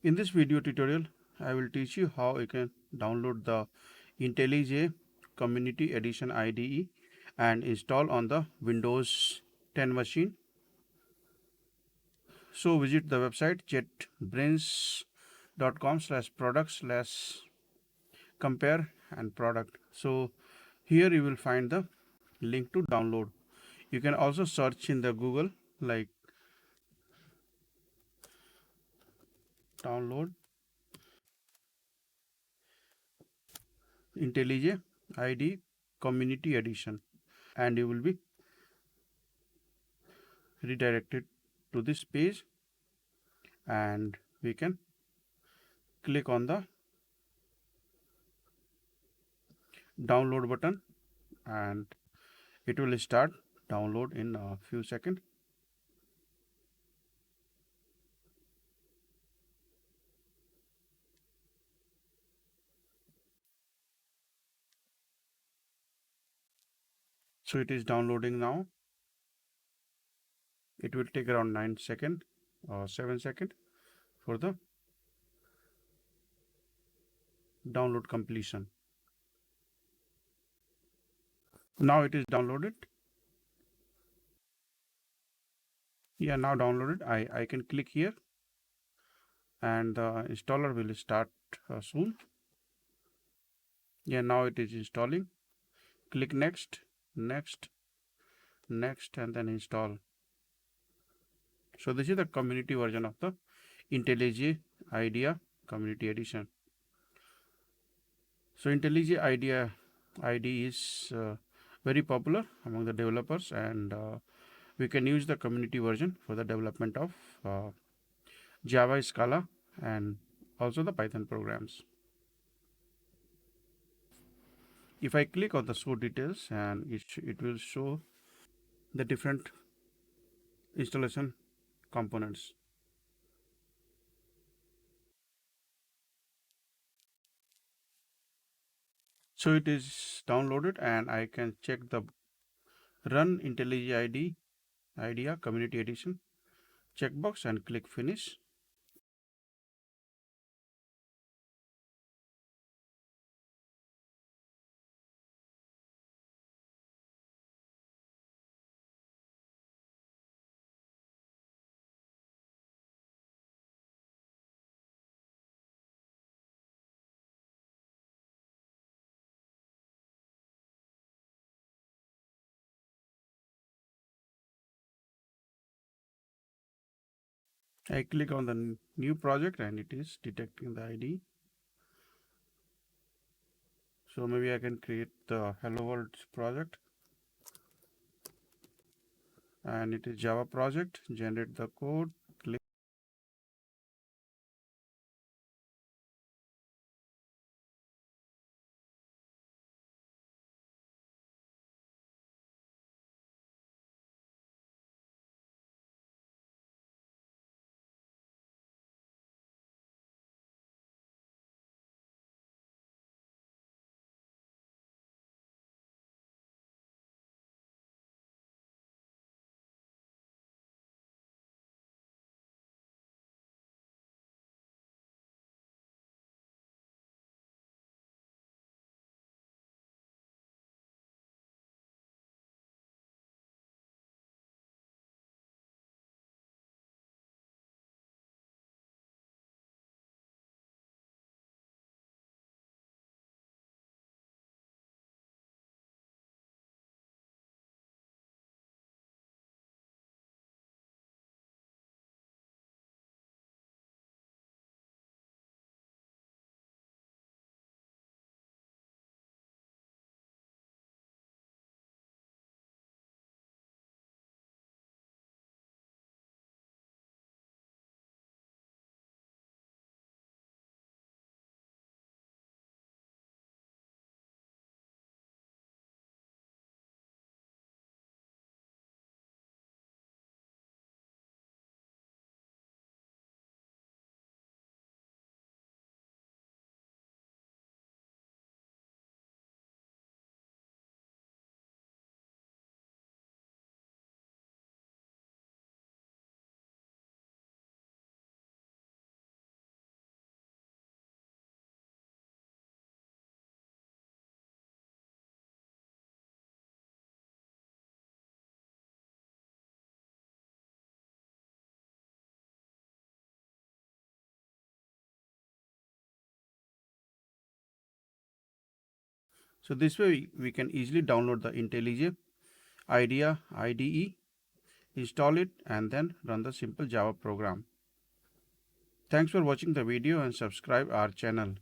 In this video tutorial, I will teach you how you can download the IntelliJ Community Edition IDE and install on the Windows 10 machine. So visit the website jetbrains.com/product/compare and product. So here you will find the link to download. You can also search in the Google like download IntelliJ ID Community Edition and you will be redirected to this page, and we can click on the download button and it will start download in a few seconds. So it is downloading now. It will take around 9 seconds or 7 seconds for the download completion. Now it is downloaded. Yeah, now downloaded. I can click here and the installer will start soon. Yeah, now it is installing. Click next, next, next, and then install. So this is the community version of the IntelliJ IDEA Community Edition. So IntelliJ IDEA ID is very popular among the developers, and we can use the community version for the development of Java, Scala, and also the Python programs. If I click on the show details, and it will show the different installation components. So it is downloaded, and I can check the Run IntelliJ IDEA Community Edition checkbox and click Finish. I click on the new project and it is detecting the ID. So maybe I can create the Hello World project, and it is Java project. Generate the code, click. So this way we can easily download the IntelliJ IDEA IDE, install it, and then run the simple Java program. Thanks for watching the video and subscribe our channel.